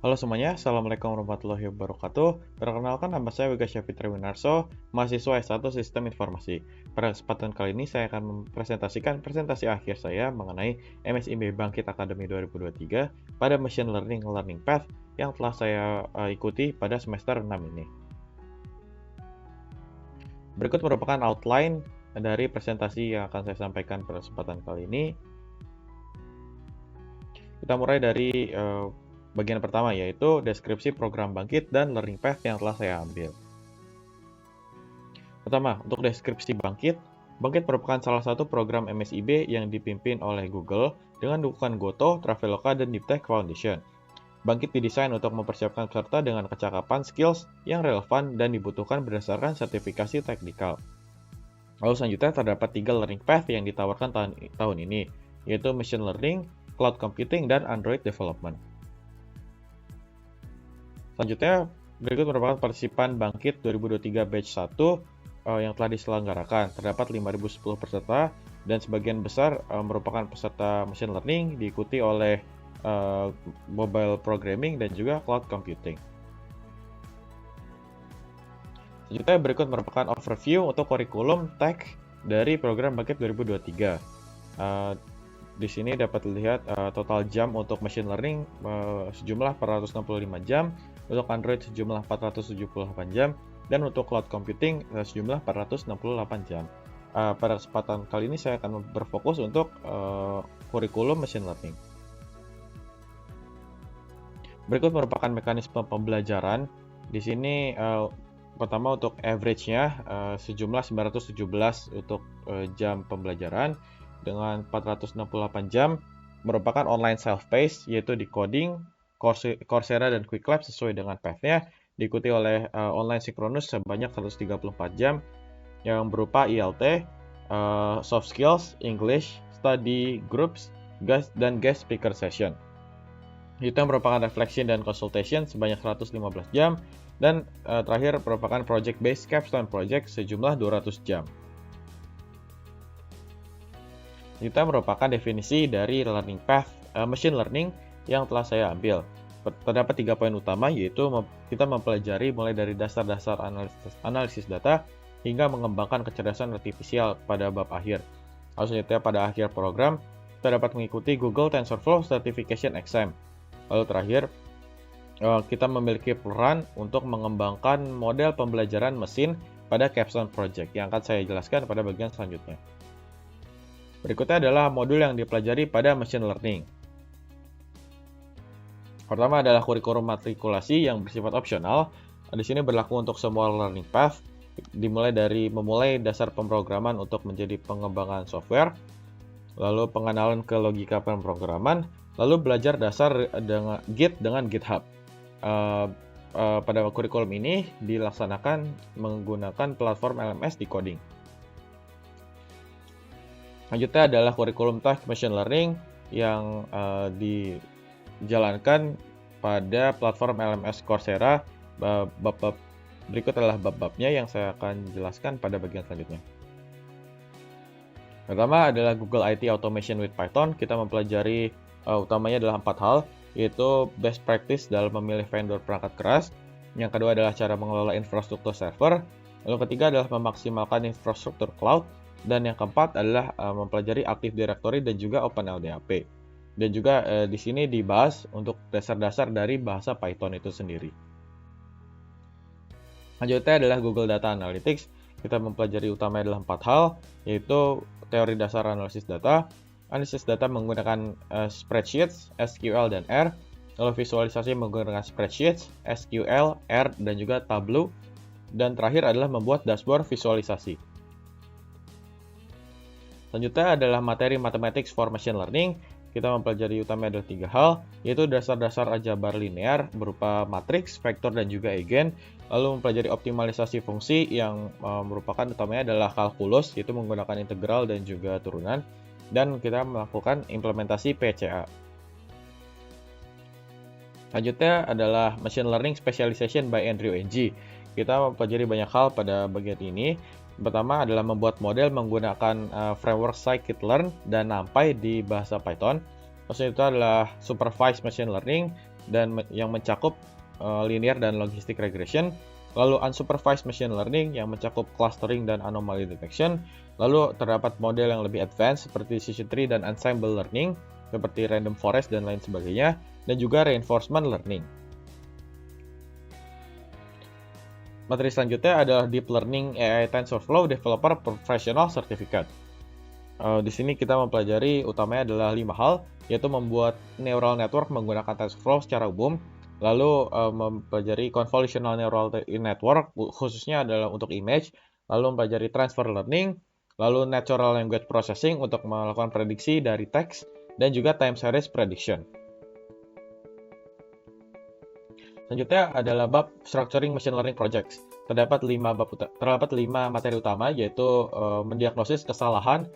Halo semuanya, Assalamualaikum warahmatullahi wabarakatuh. Perkenalkan, nama saya Wega Syafitri Winarso, mahasiswa S1 Sistem Informasi. Pada kesempatan kali ini saya akan mempresentasikan presentasi akhir saya mengenai MSIB Bangkit Academy 2023 pada Machine Learning Path yang telah saya ikuti pada semester 6 ini. Berikut merupakan outline dari presentasi yang akan saya sampaikan pada kesempatan kali ini. Kita mulai dari bagian pertama, yaitu deskripsi program Bangkit dan learning path yang telah saya ambil. Pertama, untuk deskripsi Bangkit, Bangkit merupakan salah satu program MSIB yang dipimpin oleh Google dengan dukungan Goto, Traveloka, dan Deep Tech Foundation. Bangkit didesain untuk mempersiapkan peserta dengan kecakapan skills yang relevan dan dibutuhkan berdasarkan sertifikasi teknikal. Lalu selanjutnya terdapat 3 learning path yang ditawarkan tahun ini, yaitu Machine Learning, Cloud Computing, dan Android Development. Selanjutnya, berikut merupakan partisipan Bangkit 2023 Batch 1 yang telah diselenggarakan. Terdapat 5.010 peserta dan sebagian besar merupakan peserta Machine Learning, diikuti oleh Mobile Programming dan juga Cloud Computing. Selanjutnya, berikut merupakan overview untuk kurikulum tech dari program Bangkit 2023. Di sini dapat dilihat total jam untuk machine learning sejumlah 465 jam, untuk Android sejumlah 478 jam, dan untuk cloud computing sejumlah 468 jam. Pada kesempatan kali ini saya akan berfokus untuk kurikulum machine learning. Berikut merupakan mekanisme pembelajaran. Di sini pertama untuk average-nya sejumlah 917 untuk jam pembelajaran, dengan 468 jam merupakan online self-paced, yaitu di coding, Coursera, dan Quick Lab sesuai dengan path-nya, diikuti oleh online synchronous sebanyak 134 jam yang berupa ILT, soft skills, English, study groups, dan guest speaker session. Itu yang merupakan reflection dan consultation sebanyak 115 jam, dan terakhir merupakan project-based capstone project sejumlah 200 jam. Itu merupakan definisi dari learning path machine learning yang telah saya ambil. Terdapat 3 poin utama, yaitu kita mempelajari mulai dari dasar-dasar analisis data hingga mengembangkan kecerdasan artifisial pada bab akhir. Lalu selanjutnya pada akhir program, kita dapat mengikuti Google TensorFlow Certification Exam. Lalu terakhir, kita memiliki peran untuk mengembangkan model pembelajaran mesin pada capstone project yang akan saya jelaskan pada bagian selanjutnya. Berikutnya adalah modul yang dipelajari pada machine learning. Pertama adalah kurikulum matrikulasi yang bersifat opsional. Di sini berlaku untuk semua learning path, dimulai dari memulai dasar pemrograman untuk menjadi pengembangan software, lalu pengenalan ke logika pemrograman, lalu belajar dasar dengan Git dengan GitHub. Pada kurikulum ini dilaksanakan menggunakan platform LMS di coding. Selanjutnya adalah kurikulum tech machine learning yang dijalankan pada platform LMS Coursera. Bab-bab berikut adalah bab-babnya yang saya akan jelaskan pada bagian selanjutnya. Pertama adalah Google IT Automation with Python. Kita mempelajari utamanya adalah 4 hal, yaitu best practice dalam memilih vendor perangkat keras. Yang kedua adalah cara mengelola infrastruktur server. Lalu ketiga adalah memaksimalkan infrastruktur cloud. Dan yang keempat adalah mempelajari Active Directory dan juga OpenLDAP. Dan juga di sini dibahas untuk dasar-dasar dari bahasa Python itu sendiri. Selanjutnya adalah Google Data Analytics. Kita mempelajari utamanya adalah 4 hal, yaitu teori dasar analisis data menggunakan spreadsheets, SQL, dan R. Lalu visualisasi menggunakan spreadsheets, SQL, R, dan juga Tableau. Dan terakhir adalah membuat dashboard visualisasi. Selanjutnya adalah materi Mathematics for Machine Learning. Kita mempelajari utamanya ada 3 hal, yaitu dasar-dasar aljabar linear berupa matriks, vektor, dan juga eigen. Lalu mempelajari optimalisasi fungsi yang merupakan utamanya adalah kalkulus, yaitu menggunakan integral dan juga turunan. Dan kita melakukan implementasi PCA. Selanjutnya adalah Machine Learning Specialization by Andrew Ng. Kita mempelajari banyak hal pada bagian ini. Pertama adalah membuat model menggunakan framework scikit-learn dan NumPy di bahasa Python. Terus itu adalah supervised machine learning. dan yang mencakup linear dan logistic regression. Lalu unsupervised machine learning yang mencakup clustering dan anomaly detection. Lalu terdapat model yang lebih advance seperti decision tree dan ensemble learning, seperti random forest dan lain sebagainya, dan juga reinforcement learning. Materi selanjutnya adalah Deep Learning AI TensorFlow Developer Professional Certificate. Di sini kita mempelajari utamanya adalah 5 hal, yaitu membuat neural network menggunakan TensorFlow secara umum, lalu mempelajari convolutional neural network, khususnya adalah untuk image, lalu mempelajari transfer learning, lalu natural language processing untuk melakukan prediksi dari teks, dan juga time series prediction. Selanjutnya adalah bab Structuring Machine Learning Projects. Terdapat 5 materi utama, yaitu mendiagnosis kesalahan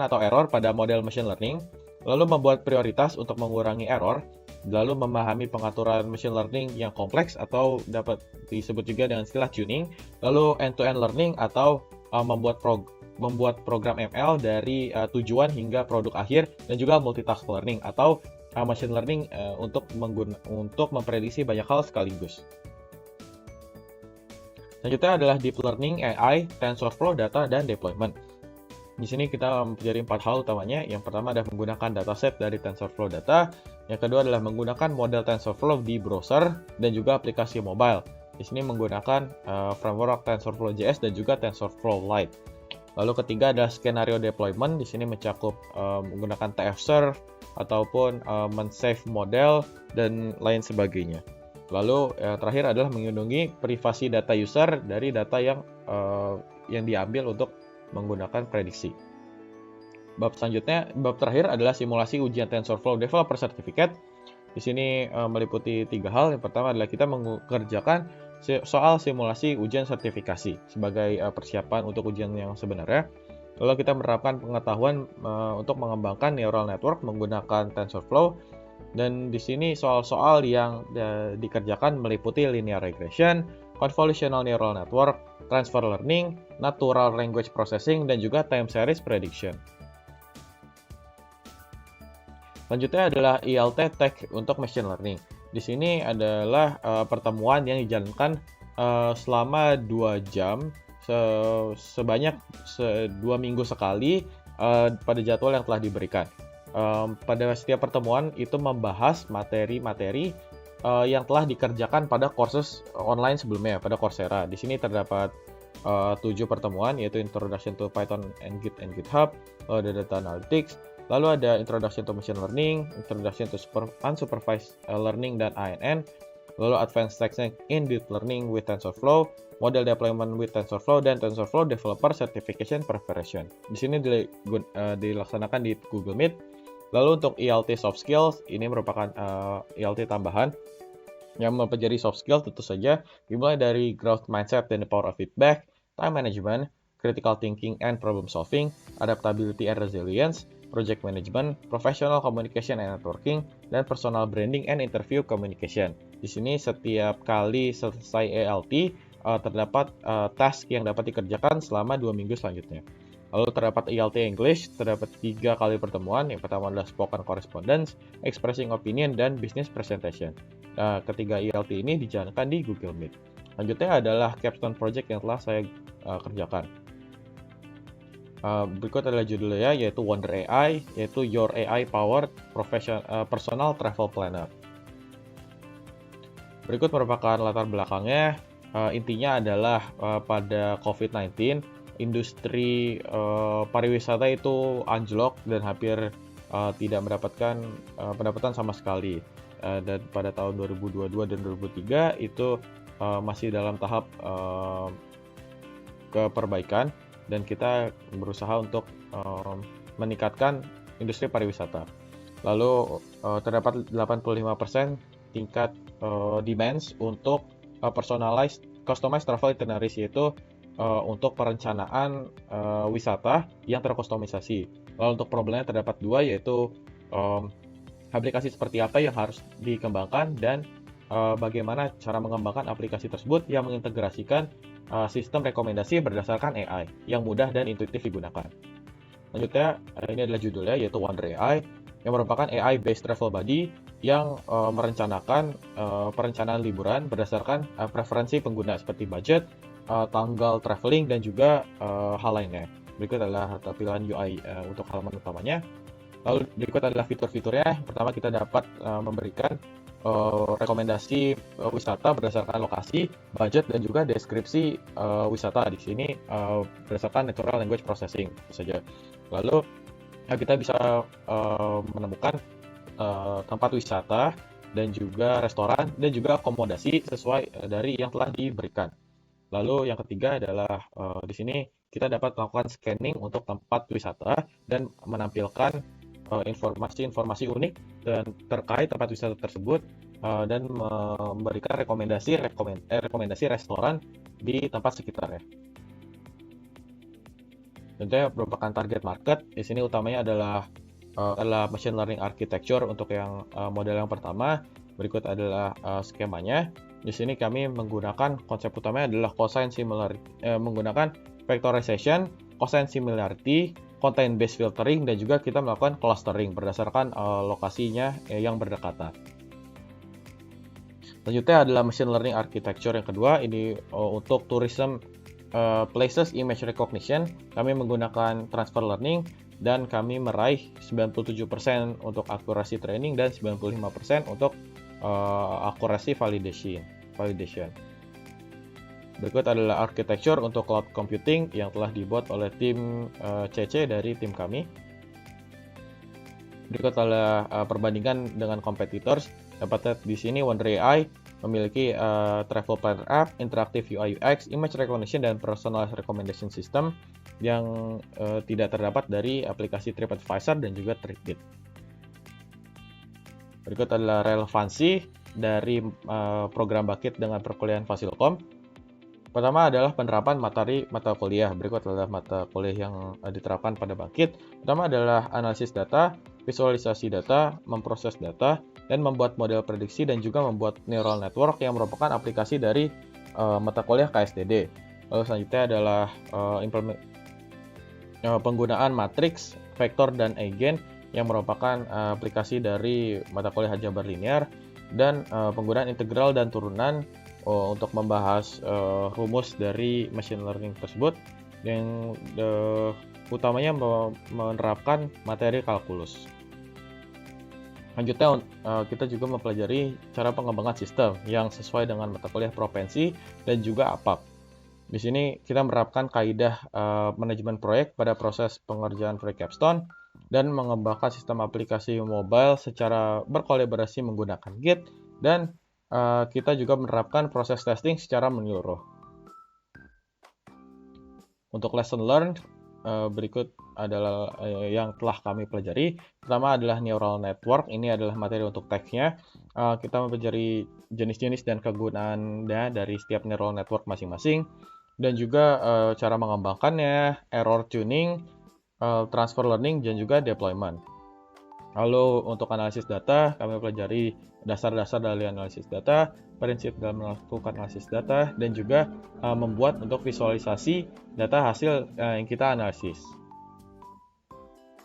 atau error pada model machine learning, lalu membuat prioritas untuk mengurangi error, lalu memahami pengaturan machine learning yang kompleks atau dapat disebut juga dengan istilah tuning, lalu end-to-end learning atau membuat program ML dari tujuan hingga produk akhir, dan juga multitask learning atau machine learning untuk memprediksi banyak hal sekaligus. Selanjutnya adalah Deep Learning AI, TensorFlow Data, dan Deployment. Di sini kita mempelajari 4 hal utamanya. Yang pertama adalah menggunakan dataset dari TensorFlow Data. Yang kedua adalah menggunakan model TensorFlow di browser dan juga aplikasi mobile. Di sini menggunakan framework TensorFlow JS dan juga TensorFlow Lite. Lalu ketiga adalah skenario deployment. Di sini mencakup menggunakan TF-Serve ataupun men-save model dan lain sebagainya. Lalu yang terakhir adalah melindungi privasi data user dari data yang diambil untuk menggunakan prediksi. Bab terakhir adalah simulasi ujian TensorFlow Developer Certificate. Di sini meliputi 3 hal. Yang pertama adalah kita mengerjakan soal simulasi ujian sertifikasi sebagai persiapan untuk ujian yang sebenarnya. Lalu kita menerapkan pengetahuan untuk mengembangkan neural network menggunakan TensorFlow. Dan di sini soal-soal yang dikerjakan meliputi linear regression, convolutional neural network, transfer learning, natural language processing, dan juga time series prediction. Selanjutnya adalah ILT Tech untuk machine learning. Di sini adalah pertemuan yang dijalankan selama 2 jam sebanyak 2 minggu sekali pada jadwal yang telah diberikan. Pada setiap pertemuan itu membahas materi-materi yang telah dikerjakan pada courses online sebelumnya pada Coursera. Di sini terdapat 7 pertemuan, yaitu Introduction to Python and Git and GitHub, lalu ada Data Analytics, lalu ada Introduction to Machine Learning, Introduction to Unsupervised Learning dan ANN, lalu Advanced Techniques in Deep Learning with TensorFlow, Model Deployment with TensorFlow, dan TensorFlow Developer Certification Preparation. Di sini dilaksanakan di Google Meet. Lalu untuk ILT Soft Skills, ini merupakan ILT tambahan yang mempelajari soft skill tentu saja, dimulai dari growth mindset dan the power of feedback, time management, critical thinking and problem solving, adaptability and resilience, project management, professional communication and networking, dan personal branding and interview communication. Di sini setiap kali selesai ILT terdapat task yang dapat dikerjakan selama 2 minggu selanjutnya. Lalu terdapat ILT English, terdapat 3 kali pertemuan. Yang pertama adalah spoken correspondence, expressing opinion, dan business presentation. Ketiga ILT ini dijalankan di Google Meet. Selanjutnya adalah capstone project yang telah saya kerjakan. Berikut adalah judulnya, yaitu Wonder AI, yaitu Your AI Powered Personal Travel Planner. Berikut merupakan latar belakangnya. Intinya adalah pada COVID-19, industri pariwisata itu anjlok dan hampir tidak mendapatkan pendapatan sama sekali. Dan pada tahun 2022 dan 2023 itu masih dalam tahap keperbaikan, dan kita berusaha untuk meningkatkan industri pariwisata. Lalu terdapat 85% tingkat demands untuk personalized customized travel itineraries, yaitu untuk perencanaan wisata yang terkustomisasi. Lalu untuk problemnya terdapat 2, yaitu aplikasi seperti apa yang harus dikembangkan dan bagaimana cara mengembangkan aplikasi tersebut yang mengintegrasikan sistem rekomendasi berdasarkan AI yang mudah dan intuitif digunakan. Selanjutnya, ini adalah judulnya, yaitu Wonder AI. yang merupakan AI-based travel buddy yang merencanakan perencanaan liburan berdasarkan preferensi pengguna seperti budget, tanggal traveling, dan juga hal lainnya. Berikut adalah tampilan UI untuk halaman utamanya. Lalu berikut adalah fitur-fiturnya. Pertama, kita dapat memberikan rekomendasi wisata berdasarkan lokasi, budget, dan juga deskripsi wisata. Di sini berdasarkan natural language processing saja. Lalu kita bisa menemukan tempat wisata dan juga restoran dan juga akomodasi sesuai dari yang telah diberikan. Lalu yang ketiga adalah di sini kita dapat melakukan scanning untuk tempat wisata dan menampilkan informasi-informasi unik dan terkait tempat wisata tersebut dan memberikan rekomendasi restoran di tempat sekitarnya. Tentunya merupakan target market. Di sini utamanya adalah machine learning architecture untuk yang model yang pertama. Berikut adalah skemanya. Di sini kami menggunakan konsep utamanya adalah cosine similarity, menggunakan vectorization, cosine similarity, content based filtering, dan juga kita melakukan clustering berdasarkan lokasinya yang berdekatan. Selanjutnya adalah machine learning architecture yang kedua. Ini untuk tourism places image recognition. Kami menggunakan transfer learning dan kami meraih 97% untuk akurasi training dan 95% untuk akurasi validation. Berikut adalah architecture untuk cloud computing yang telah dibuat oleh tim CC dari tim kami. Berikut adalah perbandingan dengan competitors. Dapat lihat di sini Wonder AI memiliki travel planner app, interactive UI UX, image recognition, dan personalized recommendation system yang tidak terdapat dari aplikasi TripAdvisor dan juga TripIt. Berikut adalah relevansi dari program Bakit dengan perkuliahan Fasilkom. Pertama adalah penerapan materi mata kuliah. Berikut adalah mata kuliah yang diterapkan pada Bakit. Pertama adalah analisis data, visualisasi data, memproses data, dan membuat model prediksi dan juga membuat neural network yang merupakan aplikasi dari mata kuliah KSDD. Lalu selanjutnya adalah penggunaan matriks, vektor, dan eigen yang merupakan aplikasi dari mata kuliah aljabar linear, dan penggunaan integral dan turunan untuk membahas rumus dari machine learning tersebut yang utamanya menerapkan materi kalkulus. Selanjutnya kita juga mempelajari cara pengembangan sistem yang sesuai dengan mata kuliah propensi dan juga APAP. Di sini kita menerapkan kaidah manajemen proyek pada proses pengerjaan proyek capstone dan mengembangkan sistem aplikasi mobile secara berkolaborasi menggunakan Git, dan kita juga menerapkan proses testing secara menyeluruh. Untuk lesson learned, berikut adalah yang telah kami pelajari. Pertama adalah neural network. Ini adalah materi untuk teksnya. Kita mempelajari jenis-jenis dan kegunaannya dari setiap neural network masing-masing, dan juga cara mengembangkannya, error tuning, transfer learning, dan juga deployment. Lalu untuk analisis data, kami pelajari dasar-dasar dari analisis data, prinsip dalam melakukan analisis data, dan juga membuat untuk visualisasi data hasil yang kita analisis.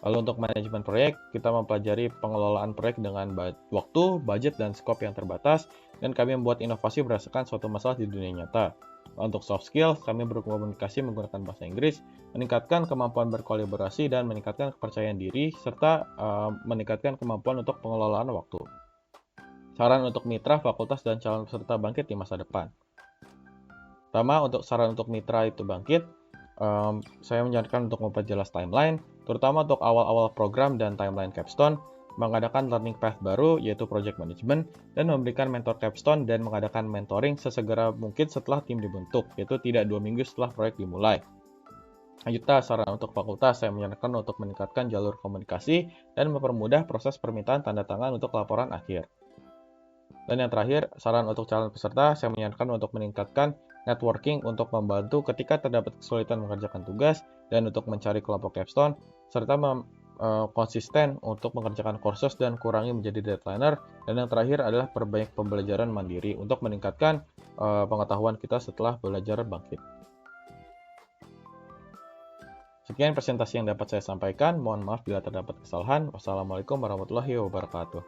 Lalu untuk manajemen proyek, kita mempelajari pengelolaan proyek dengan waktu, budget, dan skop yang terbatas, dan kami membuat inovasi berdasarkan suatu masalah di dunia nyata. Untuk soft skill, kami berkomunikasi menggunakan bahasa Inggris, meningkatkan kemampuan berkolaborasi, dan meningkatkan kepercayaan diri, serta meningkatkan kemampuan untuk pengelolaan waktu. Saran untuk mitra, fakultas, dan calon peserta Bangkit di masa depan. Pertama, untuk saran untuk mitra itu Bangkit, saya menyarankan untuk memperjelas timeline, terutama untuk awal-awal program dan timeline capstone, mengadakan learning path baru yaitu project management, dan memberikan mentor capstone dan mengadakan mentoring sesegera mungkin setelah tim dibentuk, yaitu tidak 2 minggu setelah proyek dimulai. Selanjutnya, saran untuk fakultas, saya menyarankan untuk meningkatkan jalur komunikasi dan mempermudah proses permintaan tanda tangan untuk laporan akhir. Dan yang terakhir, saran untuk calon peserta, saya menyarankan untuk meningkatkan networking untuk membantu ketika terdapat kesulitan mengerjakan tugas dan untuk mencari kelompok capstone, serta konsisten untuk mengerjakan kursus dan kurangi menjadi deadliner. Dan yang terakhir adalah perbanyak pembelajaran mandiri untuk meningkatkan pengetahuan kita setelah belajar Bangkit. Sekian presentasi yang dapat saya sampaikan. Mohon maaf bila terdapat kesalahan. Wassalamualaikum warahmatullahi wabarakatuh.